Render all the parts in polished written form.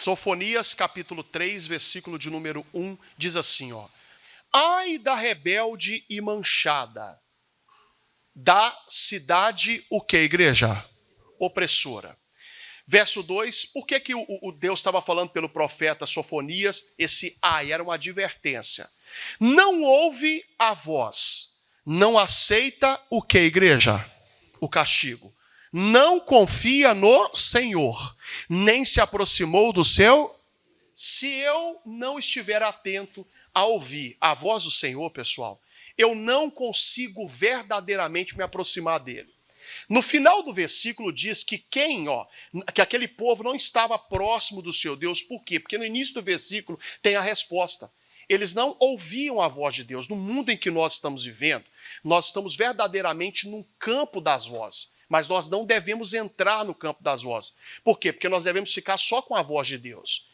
Sofonias, capítulo 3, versículo de número 1, diz assim, ó. Ai da rebelde e manchada, da cidade, o que, igreja? Opressora. Verso 2, por que o Deus estava falando pelo profeta Sofonias? Esse ai era uma advertência. Não ouve a voz, não aceita o que, igreja? O castigo. Não confia no Senhor, nem se aproximou do seu. Se eu não estiver atento a ouvir a voz do Senhor, pessoal, eu não consigo verdadeiramente me aproximar dele. No final do versículo diz que que aquele povo não estava próximo do seu Deus. Por quê? Porque no início do versículo tem a resposta. Eles não ouviam a voz de Deus. No mundo em que nós estamos vivendo, nós estamos verdadeiramente num campo das vozes. Mas nós não devemos entrar no campo das vozes. Por quê? Porque nós devemos ficar só com a voz de Deus.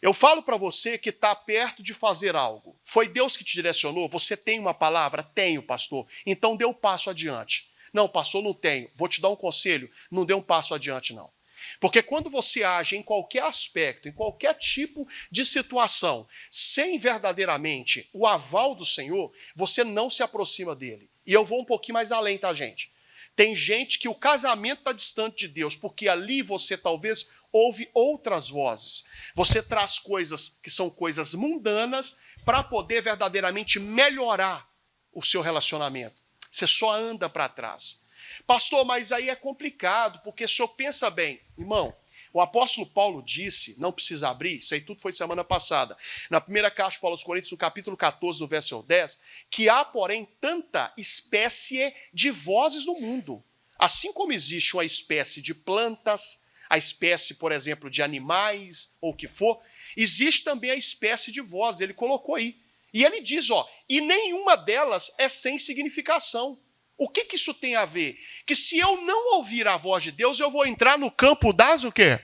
Eu falo para você que está perto de fazer algo. Foi Deus que te direcionou? Você tem uma palavra? Tenho, pastor. Então dê um passo adiante. Não, pastor, não tenho. Vou te dar um conselho. Não dê um passo adiante, não. Porque quando você age em qualquer aspecto, em qualquer tipo de situação, sem verdadeiramente o aval do Senhor, você não se aproxima dele. E eu vou um pouquinho mais além, tá, gente? Tem gente que o casamento está distante de Deus, porque ali você talvez ouve outras vozes. Você traz coisas que são coisas mundanas para poder verdadeiramente melhorar o seu relacionamento. Você só anda para trás. Pastor, mas aí é complicado, porque o senhor pensa bem. Irmão, o apóstolo Paulo disse, não precisa abrir, isso aí tudo foi semana passada, na primeira carta de Paulo aos Coríntios, no capítulo 14, no verso 10, que há, porém, tanta espécie de vozes no mundo. Assim como existe uma espécie de plantas, a espécie, por exemplo, de animais, ou o que for, existe também a espécie de voz, ele colocou aí. E ele diz, e nenhuma delas é sem significação. O que isso tem a ver? Que se eu não ouvir a voz de Deus, eu vou entrar no campo das o quê?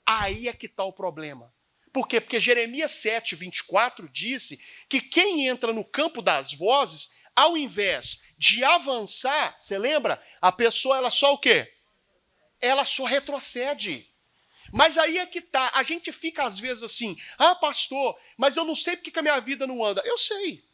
Aí é que está o problema. Por quê? Porque Jeremias 7, 24 disse que quem entra no campo das vozes, ao invés de avançar, você lembra? A pessoa, ela só o quê? Ela só retrocede. Mas aí é que tá, a gente fica às vezes assim, pastor, mas eu não sei porque que a minha vida não anda. Eu sei.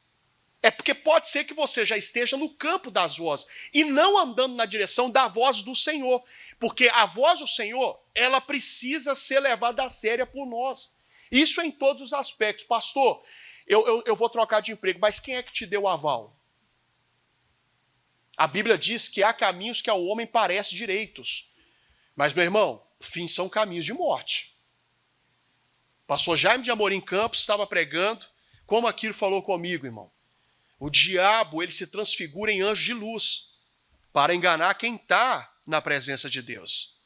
É porque pode ser que você já esteja no campo das vozes e não andando na direção da voz do Senhor. Porque a voz do Senhor, ela precisa ser levada a sério por nós. Isso em todos os aspectos. Pastor, eu vou trocar de emprego, mas quem é que te deu o aval? A Bíblia diz que há caminhos que ao homem parecem direitos. Mas, meu irmão, fins são caminhos de morte. Pastor Jaime de Amorim Campos estava pregando, como aquilo falou comigo, irmão. O diabo, ele se transfigura em anjo de luz para enganar quem está na presença de Deus.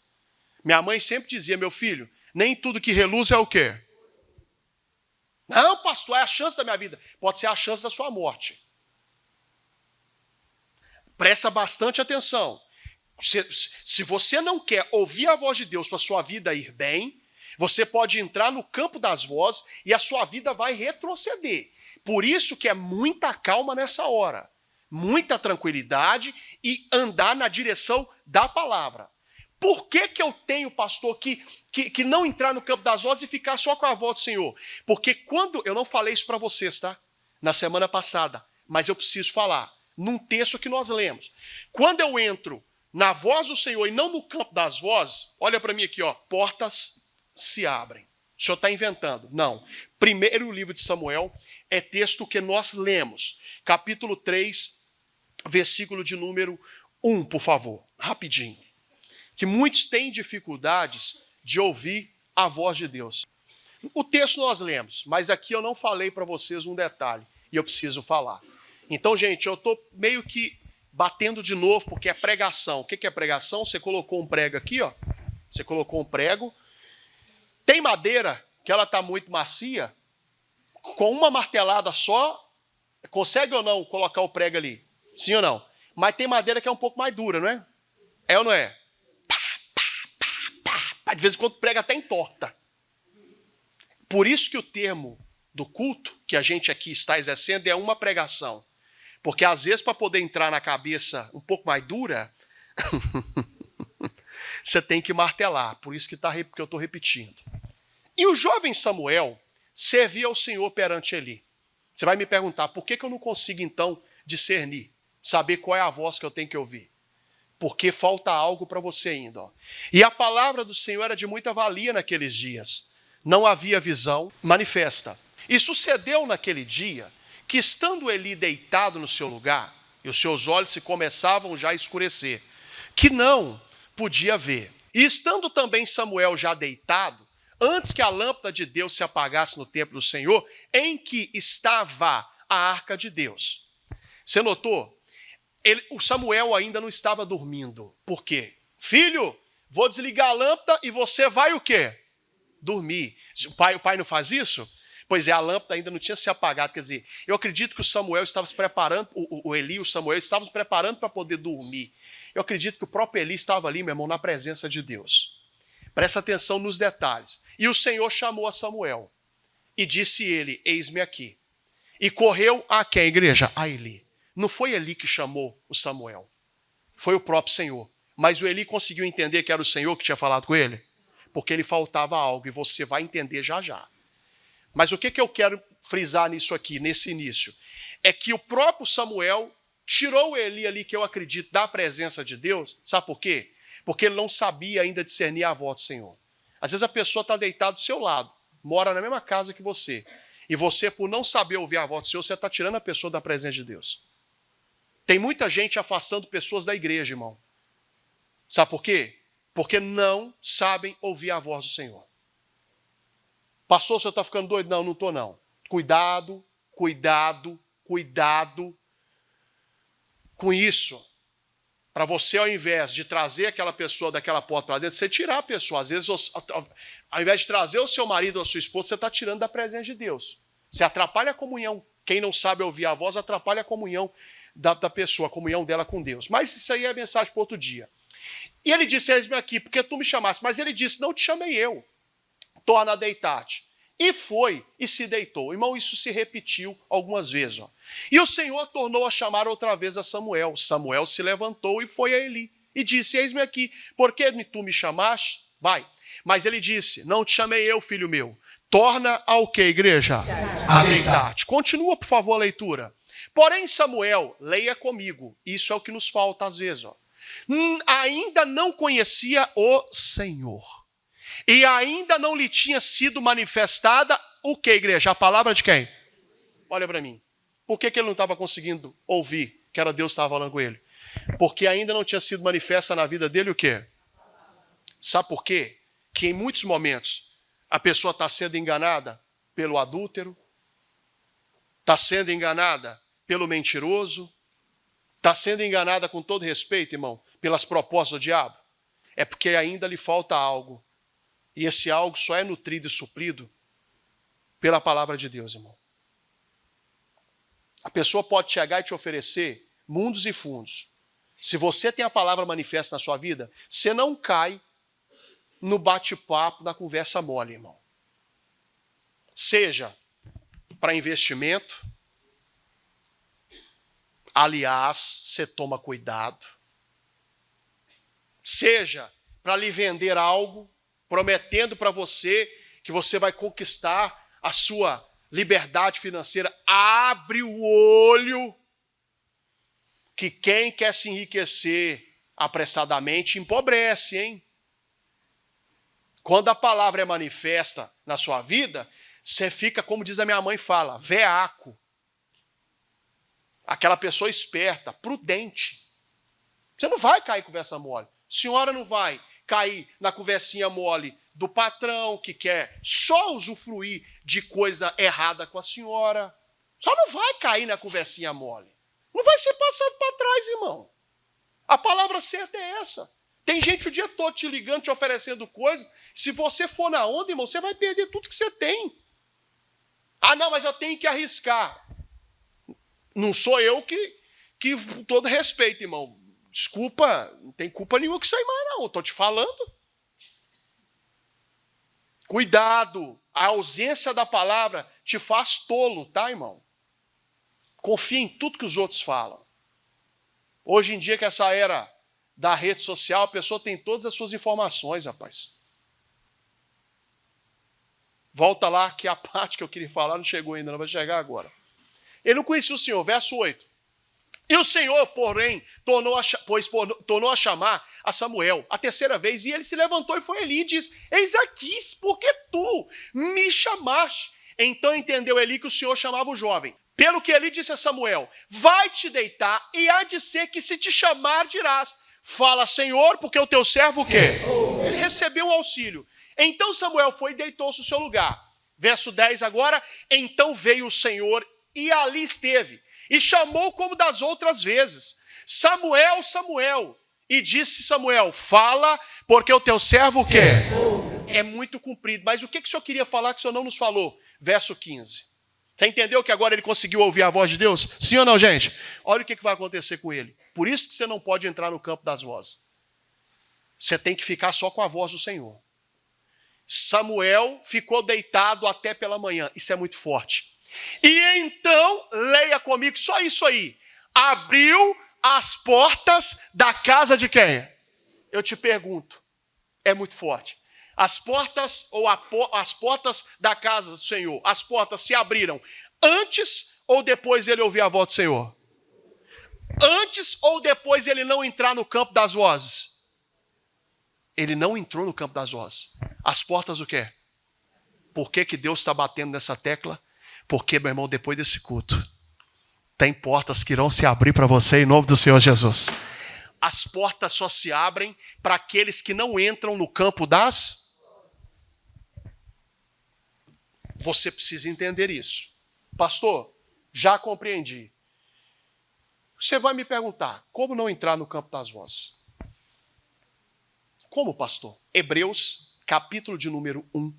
Minha mãe sempre dizia, meu filho, nem tudo que reluz é o quê? Não, pastor, é a chance da minha vida. Pode ser a chance da sua morte. Presta bastante atenção. Se você não quer ouvir a voz de Deus para a sua vida ir bem, você pode entrar no campo das vozes e a sua vida vai retroceder. Por isso que é muita calma nessa hora, muita tranquilidade e andar na direção da palavra. Por que eu tenho, pastor, que não entrar no campo das vozes e ficar só com a voz do Senhor? Porque quando, eu não falei isso para vocês, tá? Na semana passada, mas eu preciso falar, num texto que nós lemos. Quando eu entro na voz do Senhor e não no campo das vozes, olha para mim aqui, portas se abrem. O senhor está inventando? Não. Primeiro livro de Samuel é texto que nós lemos. Capítulo 3, versículo de número 1, por favor. Rapidinho. Que muitos têm dificuldades de ouvir a voz de Deus. O texto nós lemos, mas aqui eu não falei para vocês um detalhe. E eu preciso falar. Então, gente, eu estou meio que batendo de novo, porque é pregação. O que é pregação? Você colocou um prego aqui, Você colocou um prego. Tem madeira que ela está muito macia, com uma martelada só, consegue ou não colocar o prego ali? Sim ou não? Mas tem madeira que é um pouco mais dura, não é? É ou não é? Pá, pá, pá, pá, pá. De vez em quando prega até entorta. Por isso que o termo do culto que a gente aqui está exercendo é uma pregação. Porque às vezes para poder entrar na cabeça um pouco mais dura, você tem que martelar. Por isso que eu estou repetindo. E o jovem Samuel servia ao Senhor perante Eli. Você vai me perguntar, por que eu não consigo então discernir, saber qual é a voz que eu tenho que ouvir? Porque falta algo para você ainda. Ó. E a palavra do Senhor era de muita valia naqueles dias. Não havia visão manifesta. E sucedeu naquele dia que, estando Eli deitado no seu lugar, e os seus olhos se começavam já a escurecer, que não podia ver. E estando também Samuel já deitado, antes que a lâmpada de Deus se apagasse no templo do Senhor, em que estava a arca de Deus. Você notou? O Samuel ainda não estava dormindo. Por quê? Filho, vou desligar a lâmpada e você vai o quê? Dormir. O pai não faz isso? Pois é, a lâmpada ainda não tinha se apagado. Quer dizer, eu acredito que o Samuel estava se preparando, o Eli e o Samuel estavam se preparando para poder dormir. Eu acredito que o próprio Eli estava ali, meu irmão, na presença de Deus. Presta atenção nos detalhes. E o Senhor chamou a Samuel e disse ele, eis-me aqui. E correu a quem, igreja? A Eli. Não foi Eli que chamou o Samuel. Foi o próprio Senhor. Mas o Eli conseguiu entender que era o Senhor que tinha falado com ele? Porque ele faltava algo e você vai entender já já. Mas o que eu quero frisar nisso aqui, nesse início? É que o próprio Samuel tirou Eli ali, que eu acredito, da presença de Deus. Sabe por quê? Porque ele não sabia ainda discernir a voz do Senhor. Às vezes a pessoa está deitada do seu lado, mora na mesma casa que você. E você, por não saber ouvir a voz do Senhor, você está tirando a pessoa da presença de Deus. Tem muita gente afastando pessoas da igreja, irmão. Sabe por quê? Porque não sabem ouvir a voz do Senhor. Pastor, o senhor está ficando doido? Não, não estou não. Cuidado, cuidado, cuidado com isso. Para você, ao invés de trazer aquela pessoa daquela porta para dentro, você tirar a pessoa. Às vezes, ao invés de trazer o seu marido ou a sua esposa, você está tirando da presença de Deus. Você atrapalha a comunhão. Quem não sabe ouvir a voz, atrapalha a comunhão da pessoa, a comunhão dela com Deus. Mas isso aí é mensagem para outro dia. E ele disse, eis-me aqui, porque tu me chamaste. Mas ele disse, não te chamei eu. Torna a deitar-te. E foi, e se deitou. Irmão, isso se repetiu algumas vezes. Ó. E o Senhor tornou a chamar outra vez a Samuel. Samuel se levantou e foi a Eli. E disse, eis-me aqui, por que tu me chamaste? Vai. Mas ele disse, não te chamei eu, filho meu. Torna ao que, igreja? A deitar-te. Continua, por favor, a leitura. Porém, Samuel, leia comigo. Isso é o que nos falta às vezes. Ó. Ainda não conhecia o Senhor. E ainda não lhe tinha sido manifestada o que, igreja? A palavra de quem? Olha para mim. Por que ele não estava conseguindo ouvir que era Deus que estava falando com ele? Porque ainda não tinha sido manifesta na vida dele o quê? Sabe por quê? Que em muitos momentos a pessoa está sendo enganada pelo adúltero, está sendo enganada pelo mentiroso, está sendo enganada, com todo respeito, irmão, pelas propostas do diabo. É porque ainda lhe falta algo. E esse algo só é nutrido e suprido pela palavra de Deus, irmão. A pessoa pode chegar e te oferecer mundos e fundos. Se você tem a palavra manifesta na sua vida, você não cai no bate-papo, na conversa mole, irmão. Seja para investimento, aliás, você toma cuidado. Seja para lhe vender algo, prometendo para você que você vai conquistar a sua liberdade financeira. Abre o olho, que quem quer se enriquecer apressadamente empobrece, hein? Quando a palavra é manifesta na sua vida, você fica, como diz a minha mãe fala, veaco. Aquela pessoa esperta, prudente. Você não vai cair em conversa mole. Senhora não vai cair na conversinha mole do patrão que quer só usufruir de coisa errada com a senhora. Só não vai cair na conversinha mole. Não vai ser passado para trás, irmão. A palavra certa é essa. Tem gente o dia todo te ligando, te oferecendo coisas. Se você for na onda, irmão, você vai perder tudo que você tem. Ah, não, mas eu tenho que arriscar. Não sou eu que com todo respeito, irmão. Desculpa, não tem culpa nenhuma que sai mais, não. Estou te falando. Cuidado. A ausência da palavra te faz tolo, tá, irmão? Confia em tudo que os outros falam. Hoje em dia, que essa era da rede social, a pessoa tem todas as suas informações, rapaz. Volta lá que a parte que eu queria falar não chegou ainda, não vai chegar agora. Ele não conhecia o Senhor, verso 8. E o Senhor, porém, tornou a chamar a Samuel a terceira vez, e ele se levantou e foi ali e disse: eis aqui, porque tu me chamaste. Então entendeu Eli que o Senhor chamava o jovem. Pelo que Eli disse a Samuel: vai te deitar, e há de ser que se te chamar dirás: fala, Senhor, porque o teu servo o quê? Ele recebeu um auxílio. Então Samuel foi e deitou-se no seu lugar. Verso 10 agora: então veio o Senhor e ali esteve, e chamou como das outras vezes: Samuel, Samuel. E disse Samuel: fala, porque o teu servo o quê? É muito comprido. Mas o que o Senhor queria falar que o Senhor não nos falou? Verso 15. Você entendeu que agora ele conseguiu ouvir a voz de Deus? Sim ou não, gente? Olha o que vai acontecer com ele. Por isso que você não pode entrar no campo das vozes. Você tem que ficar só com a voz do Senhor. Samuel ficou deitado até pela manhã. Isso é muito forte. E então, leia comigo só isso aí. Abriu as portas da casa de quem? Eu te pergunto. É muito forte. As portas, as portas da casa do Senhor, as portas se abriram antes ou depois ele ouvir a voz do Senhor? Antes ou depois ele não entrar no campo das vozes? Ele não entrou no campo das vozes. As portas o quê? Por que Deus está batendo nessa tecla? Porque, meu irmão, depois desse culto, tem portas que irão se abrir para você em nome do Senhor Jesus. As portas só se abrem para aqueles que não entram no campo das... Você precisa entender isso. Pastor, já compreendi. Você vai me perguntar, como não entrar no campo das vozes? Como, pastor? Hebreus, capítulo de número 1,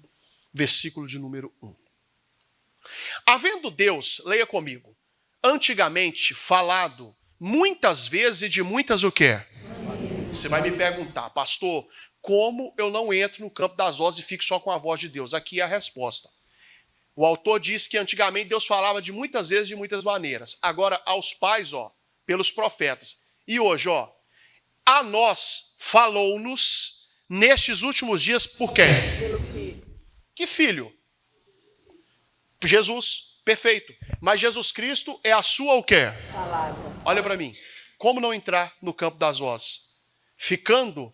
versículo de número 1. Havendo Deus, leia comigo, antigamente falado muitas vezes e de muitas o quê? Você vai me perguntar, pastor, como eu não entro no campo das vozes e fico só com a voz de Deus? Aqui é a resposta. O autor diz que antigamente Deus falava de muitas vezes, de muitas maneiras. Agora, aos pais, pelos profetas. E hoje, a nós falou-nos nestes últimos dias por quem? Pelo Filho. Que filho? Jesus, perfeito. Mas Jesus Cristo é a sua o quê? Palavra. Olha para mim. Como não entrar no campo das vozes? Ficando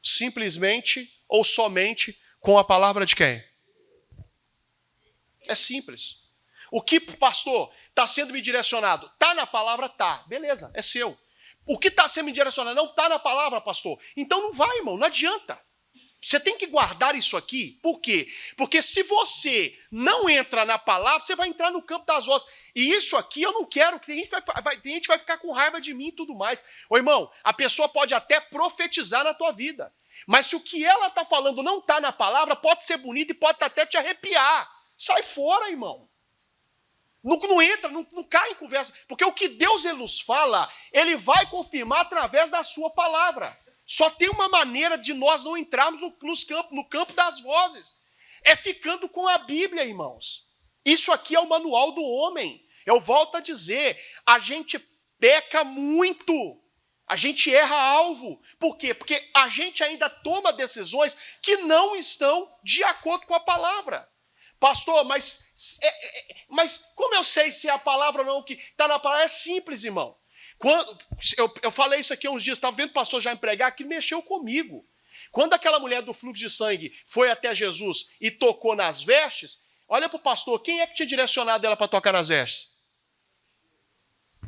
simplesmente ou somente com a palavra de quem? É simples. O que, pastor, está sendo me direcionado? Está na palavra? Tá. Beleza, é seu. O que está sendo me direcionado? Não está na palavra, pastor. Então não vai, irmão, não adianta. Você tem que guardar isso aqui. Por quê? Porque se você não entra na palavra, você vai entrar no campo das vozes. E isso aqui eu não quero, que tem gente que vai ficar com raiva de mim e tudo mais. Ô irmão, a pessoa pode até profetizar na tua vida. Mas se o que ela está falando não está na palavra, pode ser bonito e pode até te arrepiar. Sai fora, irmão. Não entra, não cai em conversa. Porque o que Deus ele nos fala, ele vai confirmar através da sua palavra. Só tem uma maneira de nós não entrarmos no campo das vozes. É ficando com a Bíblia, irmãos. Isso aqui é o manual do homem. Eu volto a dizer, a gente peca muito. A gente erra alvo. Por quê? Porque a gente ainda toma decisões que não estão de acordo com a palavra. Pastor, mas como eu sei se é a palavra ou não que está na palavra? É simples, irmão. Quando, eu falei isso aqui há uns dias, estava vendo o pastor já pregar, que mexeu comigo. Quando aquela mulher do fluxo de sangue foi até Jesus e tocou nas vestes, olha para o pastor, quem é que tinha direcionado ela para tocar nas vestes?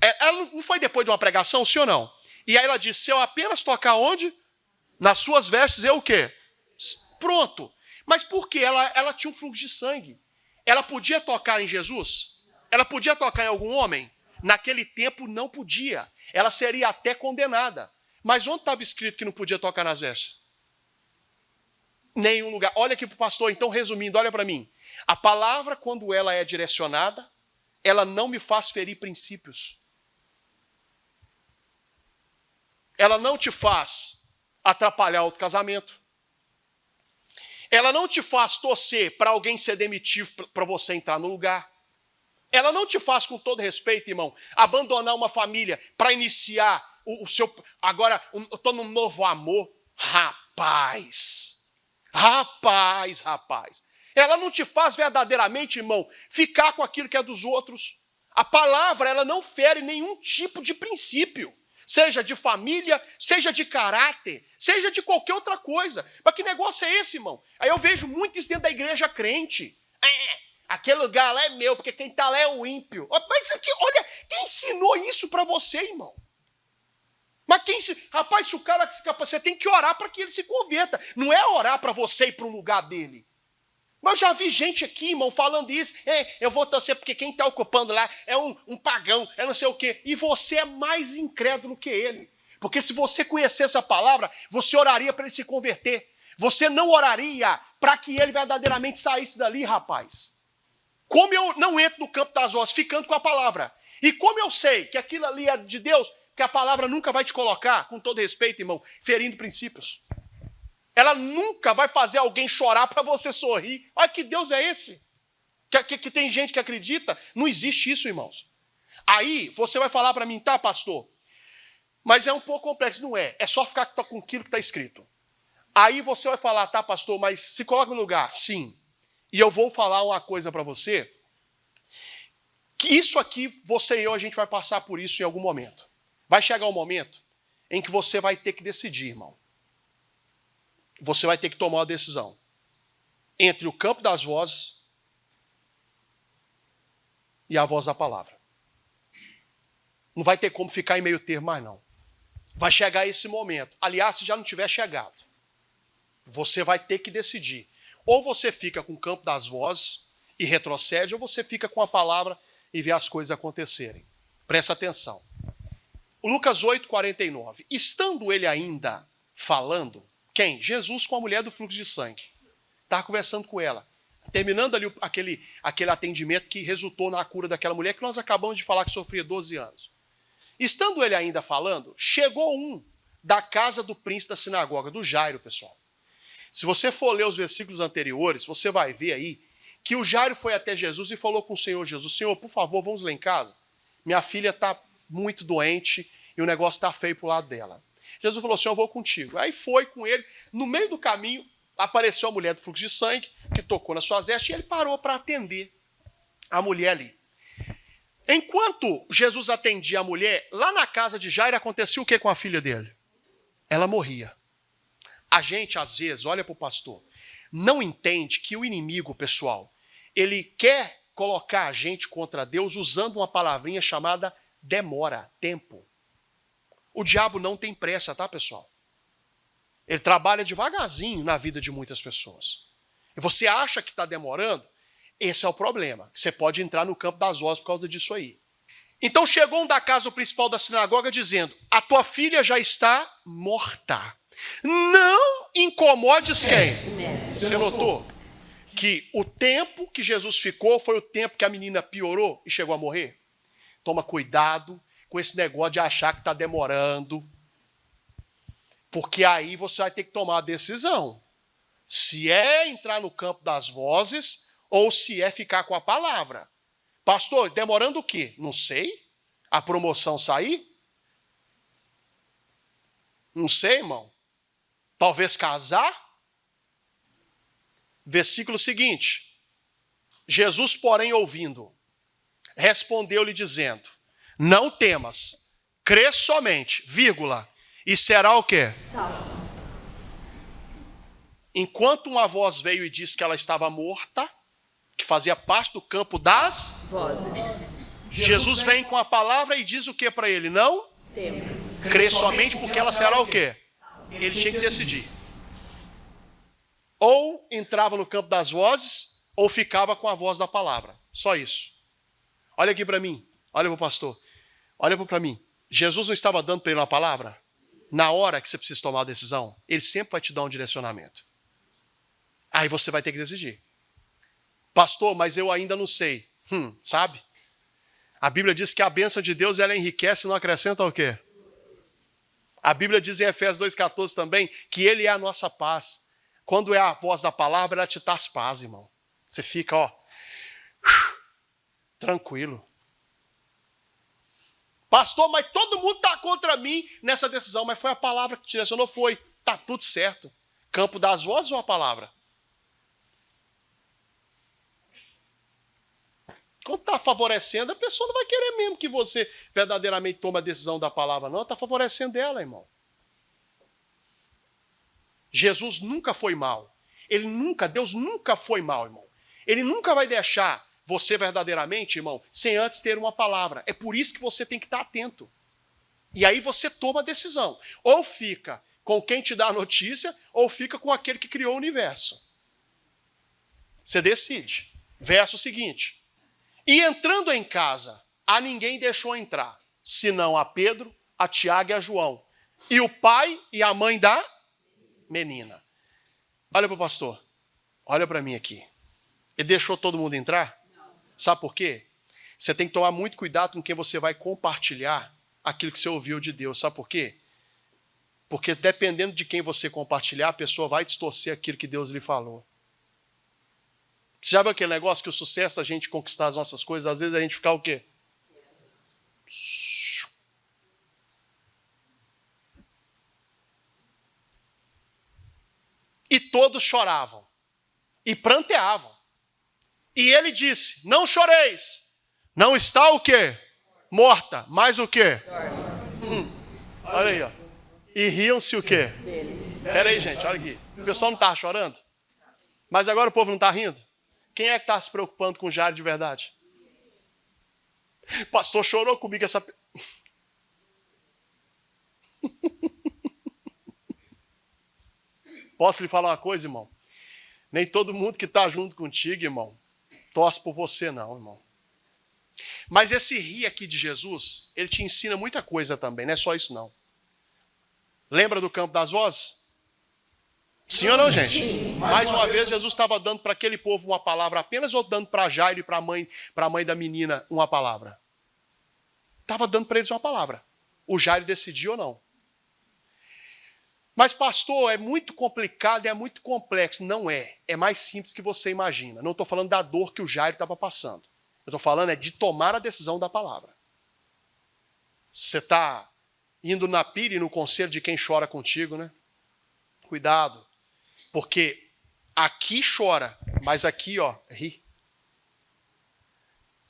Ela não foi depois de uma pregação, sim ou não? E aí ela disse, se eu apenas tocar onde? Nas suas vestes, eu o quê? Pronto. Mas por quê? Ela tinha um fluxo de sangue. Ela podia tocar em Jesus? Ela podia tocar em algum homem? Naquele tempo não podia. Ela seria até condenada. Mas onde estava escrito que não podia tocar nas vestes? Nenhum lugar. Olha aqui para o pastor, então resumindo, olha para mim. A palavra, quando ela é direcionada, ela não me faz ferir princípios. Ela não te faz atrapalhar outro casamento. Ela não te faz torcer para alguém ser demitido para você entrar no lugar. Ela não te faz, com todo respeito, irmão, abandonar uma família para iniciar o seu... Agora, eu estou num novo amor. Rapaz. Ela não te faz verdadeiramente, irmão, ficar com aquilo que é dos outros. A palavra, ela não fere nenhum tipo de princípio. Seja de família, seja de caráter, seja de qualquer outra coisa. Mas que negócio é esse, irmão? Aí eu vejo muito isso dentro da igreja crente. Aquele lugar lá é meu, porque quem está lá é o ímpio. Mas aqui, olha, quem ensinou isso para você, irmão? Mas rapaz, se o cara se capacita, você tem que orar para que ele se converta. Não é orar para você ir para o lugar dele. Mas eu já vi gente aqui, irmão, falando isso. Eu vou torcer porque quem está ocupando lá é um pagão, é não sei o quê. E você é mais incrédulo que ele. Porque se você conhecesse a palavra, você oraria para ele se converter. Você não oraria para que ele verdadeiramente saísse dali, rapaz. Como eu não entro no campo das vozes ficando com a palavra? E como eu sei que aquilo ali é de Deus, que a palavra nunca vai te colocar, com todo respeito, irmão, ferindo princípios. Ela nunca vai fazer alguém chorar para você sorrir. Olha que Deus é esse? Que tem gente que acredita. Não existe isso, irmãos. Aí você vai falar para mim, tá, pastor? Mas é um pouco complexo. Não é. É só ficar com aquilo que está escrito. Aí você vai falar, tá, pastor, mas se coloca no lugar. Sim. E eu vou falar uma coisa para você. Que isso aqui, você e eu, a gente vai passar por isso em algum momento. Vai chegar um momento em que você vai ter que decidir, irmão. Você vai ter que tomar uma decisão entre o campo das vozes e a voz da palavra. Não vai ter como ficar em meio termo mais, não. Vai chegar esse momento. Aliás, se já não tiver chegado, você vai ter que decidir. Ou você fica com o campo das vozes e retrocede, ou você fica com a palavra e vê as coisas acontecerem. Presta atenção. Lucas 8:49. Estando ele ainda falando, quem? Jesus com a mulher do fluxo de sangue. Estava conversando com ela. Terminando ali aquele atendimento que resultou na cura daquela mulher que nós acabamos de falar que sofria 12 anos. Estando ele ainda falando, chegou um da casa do príncipe da sinagoga, do Jairo, pessoal. Se você for ler os versículos anteriores, você vai ver aí que o Jairo foi até Jesus e falou com o Senhor Jesus, Senhor, por favor, vamos lá em casa. Minha filha está muito doente e o negócio está feio para o lado dela. Jesus falou assim, eu vou contigo. Aí foi com ele, no meio do caminho, apareceu a mulher do fluxo de sangue, que tocou nas suas vestes, e ele parou para atender a mulher ali. Enquanto Jesus atendia a mulher, lá na casa de Jairo acontecia o que com a filha dele? Ela morria. A gente, às vezes, olha para o pastor, não entende que o inimigo, pessoal, ele quer colocar a gente contra Deus usando uma palavrinha chamada demora, tempo. O diabo não tem pressa, tá, pessoal? Ele trabalha devagarzinho na vida de muitas pessoas. E você acha que está demorando? Esse é o problema. Você pode entrar no campo das vozes por causa disso aí. Então chegou um da casa principal da sinagoga dizendo, a tua filha já está morta. Não incomodes quem? Você notou que o tempo que Jesus ficou foi o tempo que a menina piorou e chegou a morrer? Toma cuidado com esse negócio de achar que está demorando. Porque aí você vai ter que tomar a decisão. Se é entrar no campo das vozes ou se é ficar com a palavra. Pastor, demorando o quê? Não sei. A promoção sair? Não sei, irmão. Talvez casar? Versículo seguinte. Jesus, porém, ouvindo, respondeu-lhe dizendo, não temas, crê somente, vírgula, e será o quê? Salvo. Enquanto uma voz veio e disse que ela estava morta, que fazia parte do campo das Vozes. Jesus vem com a palavra e diz o que para ele? Não Temos. crê somente porque ela será o quê? Ele tinha que decidir. Ou entrava no campo das vozes, ou ficava com a voz da palavra. Só isso. Olha aqui para mim. Olha para o pastor. Olha para mim. Jesus não estava dando para ele uma palavra? Na hora que você precisa tomar a decisão, ele sempre vai te dar um direcionamento. Aí você vai ter que decidir. Pastor, mas eu ainda não sei. Sabe? A Bíblia diz que a bênção de Deus ela enriquece e não acrescenta o quê? A Bíblia diz em Efésios 2,14 também que ele é a nossa paz. Quando é a voz da palavra, ela te traz paz, irmão. Você fica, tranquilo. Pastor, mas todo mundo está contra mim nessa decisão. Mas foi a palavra que te direcionou, foi. Está tudo certo. Campo das vozes ou a palavra? está favorecendo, a pessoa não vai querer mesmo que você verdadeiramente tome a decisão da palavra, não. Está favorecendo ela, irmão. Jesus nunca foi mal. Deus nunca foi mal, irmão. Ele nunca vai deixar você verdadeiramente, irmão, sem antes ter uma palavra. É por isso que você tem que estar atento. E aí você toma a decisão. Ou fica com quem te dá a notícia, ou fica com aquele que criou o universo. Você decide. Verso seguinte. E entrando em casa, a ninguém deixou entrar, senão a Pedro, a Tiago e a João. E o pai e a mãe da menina. Olha para o pastor. Olha para mim aqui. Ele deixou todo mundo entrar? Não. Sabe por quê? Você tem que tomar muito cuidado com quem você vai compartilhar aquilo que você ouviu de Deus. Sabe por quê? Porque dependendo de quem você compartilhar, a pessoa vai distorcer aquilo que Deus lhe falou. Você já viu aquele negócio que o sucesso da gente conquistar as nossas coisas, às vezes a gente fica o quê? E todos choravam e pranteavam. E ele disse, não choreis. Não está o quê? Morta. Mas o quê? Olha aí, ó. E riam-se o quê? Pera aí, gente, olha aqui. O pessoal não está chorando? Mas agora o povo não está rindo? Quem é que está se preocupando com o Jairo de verdade? Pastor chorou comigo essa... Posso lhe falar uma coisa, irmão? Nem todo mundo que está junto contigo, irmão, torce por você não, irmão. Mas esse rir aqui de Jesus, ele te ensina muita coisa também, não é só isso não. Lembra do campo das vozes? Sim ou não, gente? Sim. Mais uma vez, Jesus estava dando para aquele povo uma palavra apenas, ou dando para Jairo e para a mãe da menina uma palavra? Estava dando para eles uma palavra. O Jairo decidiu ou não. Mas, pastor, é muito complicado, é muito complexo. Não é. É mais simples que você imagina. Não estou falando da dor que o Jairo estava passando. Eu estou falando de tomar a decisão da palavra. Você está indo na pilha e no conselho de quem chora contigo, né? Cuidado. Porque aqui chora, mas aqui, ó, ri.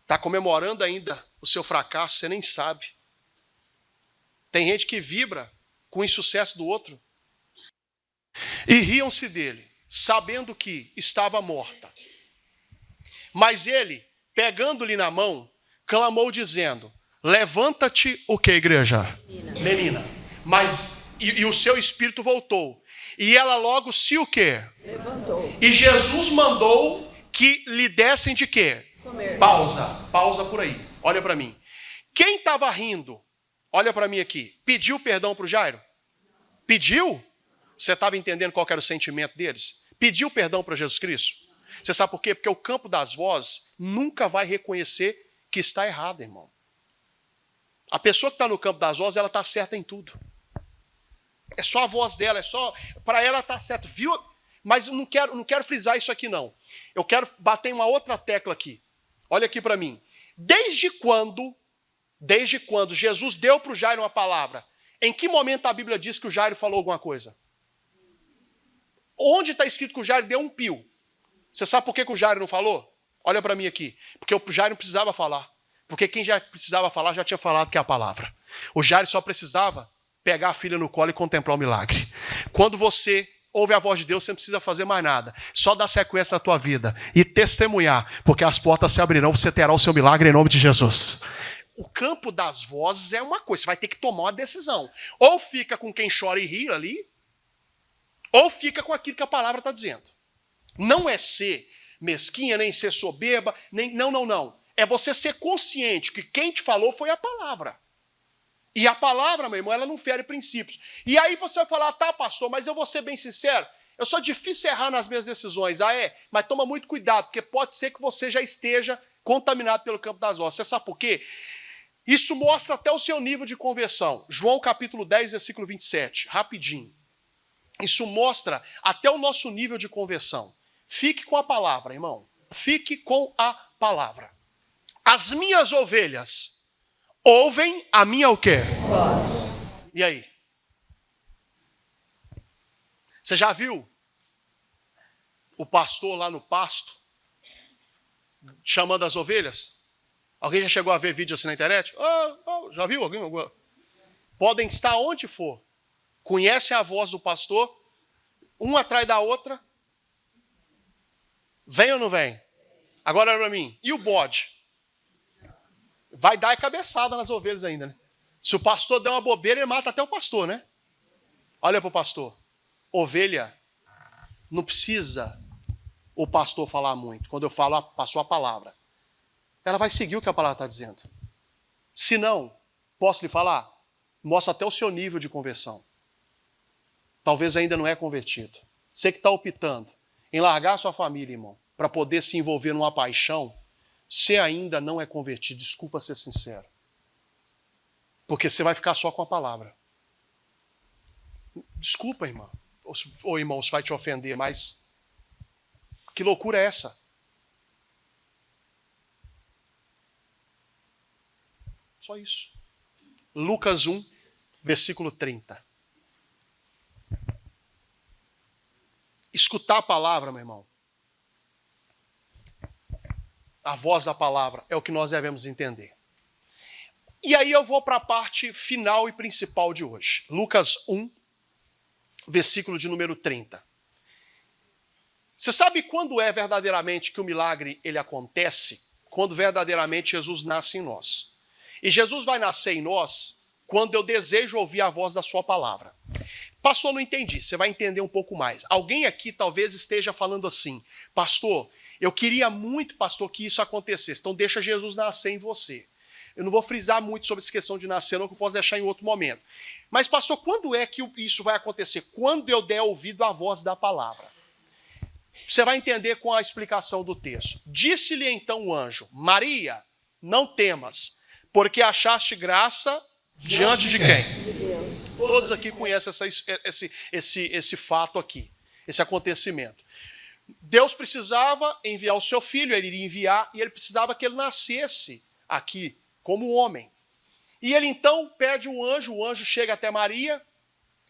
Está comemorando ainda o seu fracasso, você nem sabe. Tem gente que vibra com o insucesso do outro. E riam-se dele, sabendo que estava morta. Mas ele, pegando-lhe na mão, clamou dizendo, levanta-te, o que, igreja? Menina. Mas, e o seu espírito voltou. E ela logo se o quê? Levantou. E Jesus mandou que lhe dessem de quê? Comer. Pausa por aí. Olha para mim. Quem estava rindo, olha para mim aqui, pediu perdão para o Jairo? Pediu? Você estava entendendo qual era o sentimento deles? Pediu perdão para Jesus Cristo? Você sabe por quê? Porque o campo das vozes nunca vai reconhecer que está errado, irmão. A pessoa que está no campo das vozes, ela está certa em tudo. É só a voz dela, é só... Para ela está certo, viu? Mas eu não quero frisar isso aqui, não. Eu quero bater em uma outra tecla aqui. Olha aqui para mim. Desde quando Jesus deu para o Jairo uma palavra, em que momento a Bíblia diz que o Jairo falou alguma coisa? Onde está escrito que o Jairo deu um pio? Você sabe por que o Jairo não falou? Olha para mim aqui. Porque o Jairo não precisava falar. Porque quem já precisava falar já tinha falado que é a palavra. O Jairo só precisava pegar a filha no colo e contemplar o milagre. Quando você ouve a voz de Deus, você não precisa fazer mais nada. Só dar sequência à tua vida e testemunhar. Porque as portas se abrirão, você terá o seu milagre em nome de Jesus. O campo das vozes é uma coisa. Você vai ter que tomar uma decisão. Ou fica com quem chora e ri ali, ou fica com aquilo que a palavra está dizendo. Não é ser mesquinha, nem ser soberba, nem... Não. É você ser consciente que quem te falou foi a palavra. E a palavra, meu irmão, ela não fere princípios. E aí você vai falar, tá, pastor, mas eu vou ser bem sincero, eu sou difícil errar nas minhas decisões. Ah, é? Mas toma muito cuidado, porque pode ser que você já esteja contaminado pelo campo das vozes. Você sabe por quê? Isso mostra até o seu nível de conversão. João capítulo 10, versículo 27, rapidinho. Isso mostra até o nosso nível de conversão. Fique com a palavra, irmão. Fique com a palavra. As minhas ovelhas ouvem a minha o quê? Voz. E aí? Você já viu o pastor lá no pasto chamando as ovelhas? Alguém já chegou a ver vídeo assim na internet? Já viu alguém? Podem estar onde for. Conhecem a voz do pastor, uma atrás da outra. Vem ou não vem? Agora olha para mim. E o bode? Vai dar cabeçada nas ovelhas ainda, né? Se o pastor der uma bobeira, ele mata até o pastor, né? Olha para o pastor. Ovelha não precisa o pastor falar muito. Quando eu falo, passou a palavra. Ela vai seguir o que a palavra está dizendo. Se não, posso lhe falar? Mostra até o seu nível de conversão. Talvez ainda não é convertido. Você que está optando em largar a sua família, irmão, para poder se envolver numa paixão, você ainda não é convertido. Desculpa ser sincero. Porque você vai ficar só com a palavra. Desculpa, irmão. Ou irmão, isso vai te ofender, mas que loucura é essa? Só isso. Lucas 1, versículo 30. Escutar a palavra, meu irmão. A voz da palavra é o que nós devemos entender. E aí eu vou para a parte final e principal de hoje. Lucas 1, versículo de número 30. Você sabe quando é verdadeiramente que o milagre ele acontece? Quando verdadeiramente Jesus nasce em nós. E Jesus vai nascer em nós quando eu desejo ouvir a voz da sua palavra. Pastor, não entendi. Você vai entender um pouco mais. Alguém aqui talvez esteja falando assim: pastor, eu queria muito, pastor, que isso acontecesse. Então deixa Jesus nascer em você. Eu não vou frisar muito sobre essa questão de nascer, não, que eu posso deixar em outro momento. Mas, pastor, quando é que isso vai acontecer? Quando eu der ouvido à voz da palavra. Você vai entender com a explicação do texto. Disse-lhe então o anjo: Maria, não temas, porque achaste graça diante de quem? Todos aqui conhecem esse fato aqui, esse acontecimento. Deus precisava enviar o seu filho, ele iria enviar, e ele precisava que ele nascesse aqui como homem. E ele então pede o anjo chega até Maria,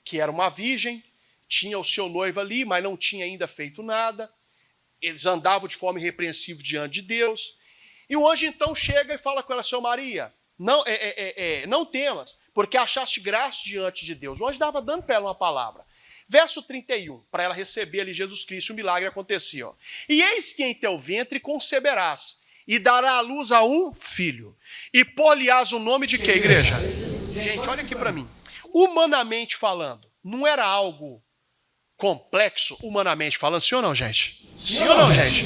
que era uma virgem, tinha o seu noivo ali, mas não tinha ainda feito nada. Eles andavam de forma irrepreensível diante de Deus. E o anjo então chega e fala com ela: Senhor Maria, não temas, porque achaste graça diante de Deus. O anjo estava dando para ela uma palavra. Verso 31, para ela receber ali Jesus Cristo, o milagre acontecia. Ó. E eis que em teu ventre conceberás, e dará à luz a um filho. E pôr-lhe-ás o nome de quê, igreja? Gente, olha aqui para mim. Humanamente falando, não era algo complexo, humanamente falando? Sim ou não, gente? Sim ou não, gente?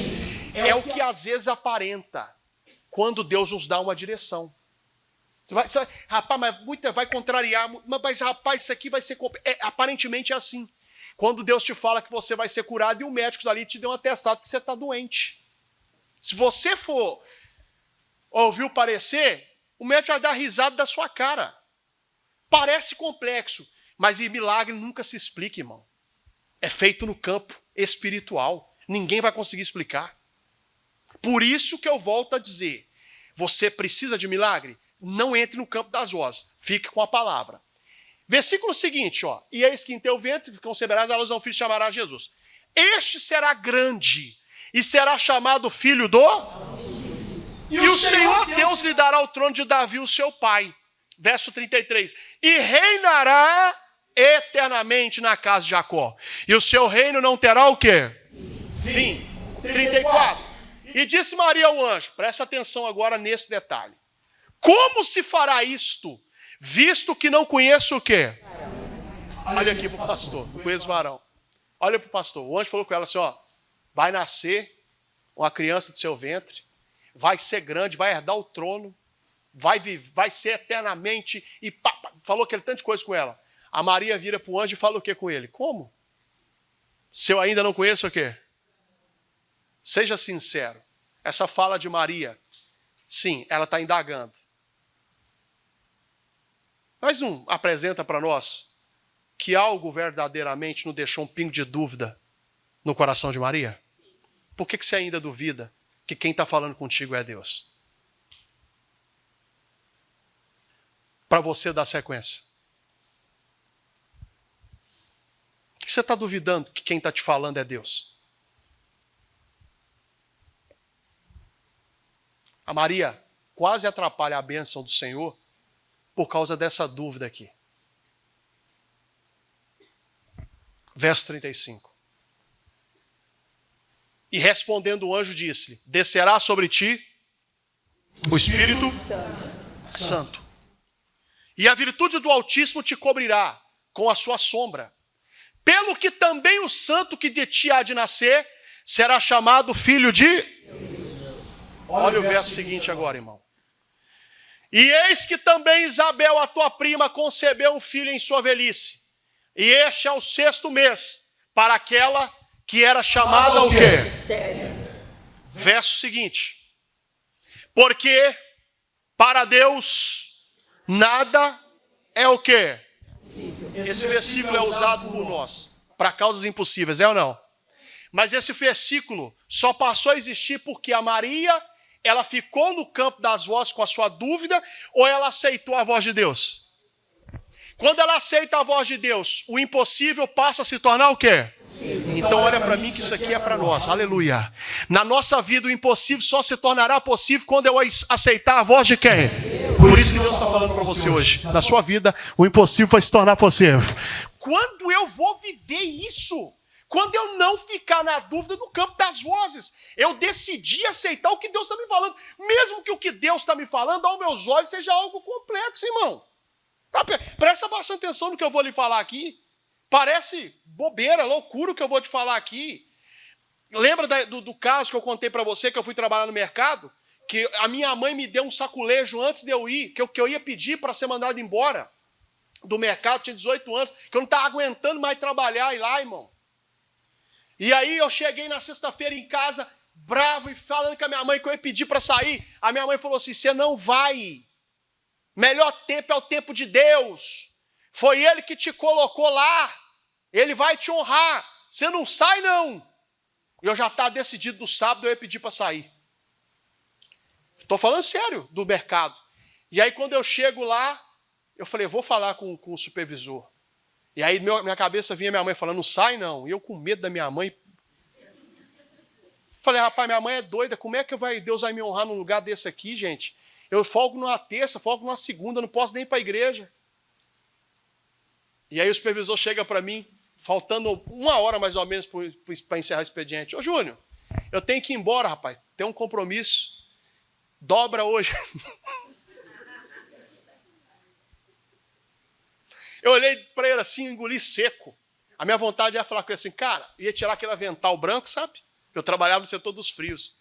É o que às vezes aparenta quando Deus nos dá uma direção. Rapaz, mas vai contrariar, mas rapaz, isso aqui vai ser... aparentemente é assim. Quando Deus te fala que você vai ser curado e o médico dali te deu um atestado que você está doente. Se você for ouvir o parecer, o médico vai dar risada da sua cara. Parece complexo, mas milagre nunca se explica, irmão. É feito no campo espiritual. Ninguém vai conseguir explicar. Por isso que eu volto a dizer, você precisa de milagre? Não entre no campo das vozes. Fique com a palavra. Versículo seguinte, ó. E eis que em teu ventre conceberás a luz a um filho, chamará Jesus. Este será grande e será chamado filho do... E o Senhor Deus lhe dará o trono de Davi, o seu pai. Verso 33. E reinará eternamente na casa de Jacó. E o seu reino não terá o quê? Fim. 34. E disse Maria ao anjo, presta atenção agora nesse detalhe. Como se fará isto, visto que não conheço o quê? Olha aqui para o pastor, não conheço varão. Olha para o pastor, o anjo falou com ela assim, ó, vai nascer uma criança do seu ventre, vai ser grande, vai herdar o trono, vai ser eternamente, e falou aquele tanto de coisa com ela. A Maria vira para o anjo e fala o quê com ele? Como? Se eu ainda não conheço o quê? Seja sincero, essa fala de Maria, sim, ela está indagando. Mas não apresenta para nós que algo verdadeiramente não deixou um pingo de dúvida no coração de Maria? Por que você ainda duvida que quem está falando contigo é Deus? Para você dar sequência. Por que você está duvidando que quem está te falando é Deus? A Maria quase atrapalha a bênção do Senhor por causa dessa dúvida aqui. Verso 35. E respondendo o anjo disse-lhe, descerá sobre ti o Espírito Santo. E a virtude do Altíssimo te cobrirá com a sua sombra. Pelo que também o santo que de ti há de nascer será chamado filho de... Olha o verso seguinte agora, irmão. E eis que também Isabel, a tua prima, concebeu um filho em sua velhice. E este é o 6º mês para aquela que era chamada o quê? Verso seguinte. Porque para Deus nada é o quê? Esse versículo é usado por nós para causas impossíveis, é ou não? Mas esse versículo só passou a existir porque a Maria, ela ficou no campo das vozes com a sua dúvida ou ela aceitou a voz de Deus? Quando ela aceita a voz de Deus, o impossível passa a se tornar o quê? Então olha para mim que isso aqui é para nós, aleluia. Na nossa vida o impossível só se tornará possível quando eu aceitar a voz de quem? Por isso que Deus está falando para você hoje. Na sua vida o impossível vai se tornar possível. Quando eu vou viver isso? Quando eu não ficar na dúvida do campo das vozes, eu decidi aceitar o que Deus está me falando. Mesmo que o que Deus está me falando aos meus olhos seja algo complexo, irmão. Tá, presta bastante atenção no que eu vou lhe falar aqui. Parece bobeira, loucura o que eu vou te falar aqui. Lembra do caso que eu contei para você, que eu fui trabalhar no mercado? Que a minha mãe me deu um saculejo antes de eu ir, que eu ia pedir para ser mandado embora do mercado, tinha 18 anos, que eu não estava aguentando mais trabalhar e lá, irmão. E aí eu cheguei na sexta-feira em casa, bravo e falando com a minha mãe que eu ia pedir para sair. A minha mãe falou assim, você não vai. Melhor tempo é o tempo de Deus. Foi Ele que te colocou lá. Ele vai te honrar. Você não sai, não. Eu já estava decidido no sábado, eu ia pedir para sair. Estou falando sério do mercado. E aí quando eu chego lá, eu falei, vou falar com o supervisor. E aí minha cabeça vinha minha mãe falando, não sai não. E eu com medo da minha mãe. Falei, rapaz, minha mãe é doida. Como é que Deus vai me honrar num lugar desse aqui, gente? Eu folgo numa terça, folgo numa segunda, não posso nem ir para a igreja. E aí o supervisor chega para mim, faltando 1 hora mais ou menos para encerrar o expediente. Ô Júnior, eu tenho que ir embora, rapaz. Tem um compromisso. Dobra hoje. Eu olhei para ele assim, engoli seco. A minha vontade era falar com ele assim, cara, ia tirar aquele avental branco, sabe? Eu trabalhava no setor dos frios.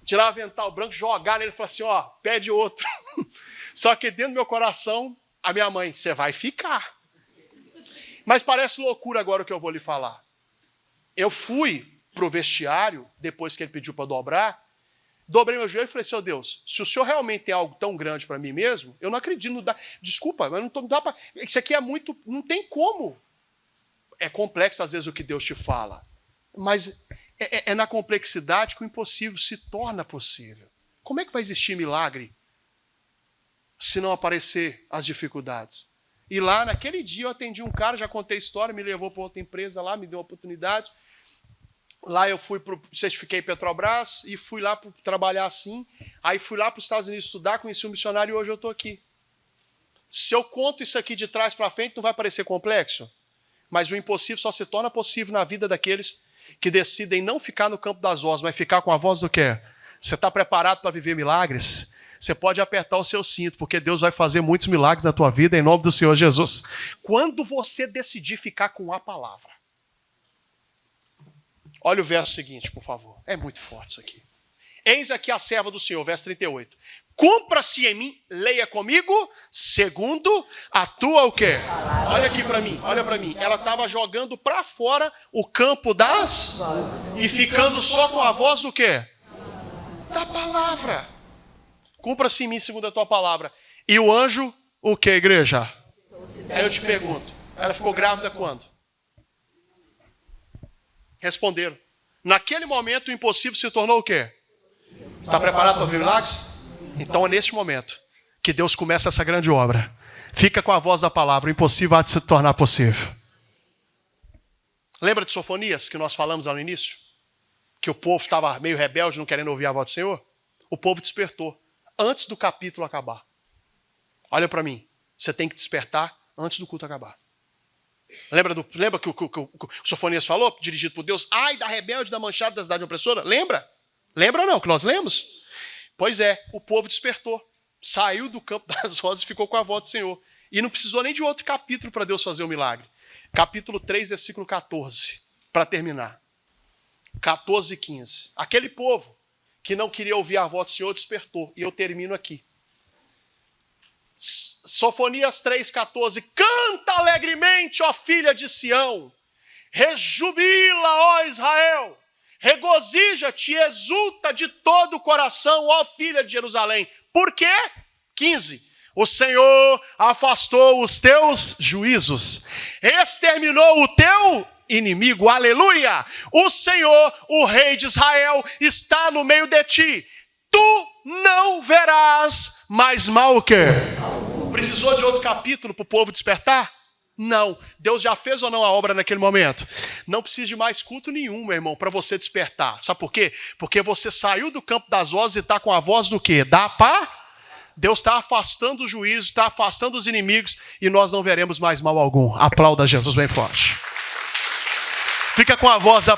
Tirar o avental branco, jogar nele e falar assim, ó, pede outro. Só que dentro do meu coração, a minha mãe, você vai ficar. Mas parece loucura agora o que eu vou lhe falar. Eu fui pro vestiário, depois que ele pediu para dobrar, dobrei meu joelho e falei, seu Deus, se o Senhor realmente tem algo tão grande para mim mesmo, eu não acredito, não dá, desculpa, mas não dá para... Isso aqui é muito... Não tem como. É complexo às vezes o que Deus te fala. Mas é na complexidade que o impossível se torna possível. Como é que vai existir milagre se não aparecer as dificuldades? E lá, naquele dia, eu atendi um cara, já contei a história, me levou para outra empresa lá, me deu uma oportunidade. Lá eu certifiquei Petrobras e fui lá para trabalhar assim. Aí fui lá para os Estados Unidos estudar, conheci um missionário e hoje eu estou aqui. Se eu conto isso aqui de trás para frente, não vai parecer complexo? Mas o impossível só se torna possível na vida daqueles que decidem não ficar no campo das vozes, mas ficar com a voz do quê? Você está preparado para viver milagres? Você pode apertar o seu cinto, porque Deus vai fazer muitos milagres na tua vida, em nome do Senhor Jesus. Quando você decidir ficar com a palavra. Olha o verso seguinte, por favor. É muito forte isso aqui. Eis aqui a serva do Senhor, verso 38. Cumpra-se em mim, leia comigo, segundo a tua o quê? Olha aqui para mim, olha para mim. Ela estava jogando para fora o campo das... E ficando só com a voz do quê? Da palavra. Cumpra-se em mim, segundo a tua palavra. E o anjo, o quê, igreja? Aí eu te pergunto, ela ficou grávida quando? Responderam. Naquele momento, o impossível se tornou o quê? Está preparado para ver milagres? Então é neste momento que Deus começa essa grande obra. Fica com a voz da palavra, o impossível há de se tornar possível. Lembra de Sofonias, que nós falamos lá no início? Que o povo estava meio rebelde, não querendo ouvir a voz do Senhor? O povo despertou. antes do capítulo acabar. Olha para mim, você tem que despertar antes do culto acabar. Lembra que o Sofonias falou, dirigido por Deus? Ai da rebelde, da manchada, da cidade opressora? Lembra? Lembra ou não, que nós lemos? Pois é, o povo despertou. Saiu do campo das rosas e ficou com a voz do Senhor. E não precisou nem de outro capítulo para Deus fazer o milagre. Capítulo 3, versículo 14, para terminar. 14 e 15. Aquele povo que não queria ouvir a voz do Senhor despertou. E eu termino aqui. Sofonias 3,14. Canta alegremente, ó filha de Sião. Rejubila, ó Israel. Regozija-te e exulta de todo o coração, ó filha de Jerusalém. Por quê? 15. O Senhor afastou os teus juízos. Exterminou o teu inimigo. Aleluia! O Senhor, o Rei de Israel, está no meio de ti. Tu não verás mais mal o quê? Precisou de outro capítulo para o povo despertar? Não. Deus já fez ou não a obra naquele momento? Não precisa de mais culto nenhum, meu irmão, para você despertar. Sabe por quê? Porque você saiu do campo das vozes e está com a voz do quê? Da paz. Deus está afastando o juízo, está afastando os inimigos e nós não veremos mais mal algum. Aplauda Jesus bem forte. Fica com a voz da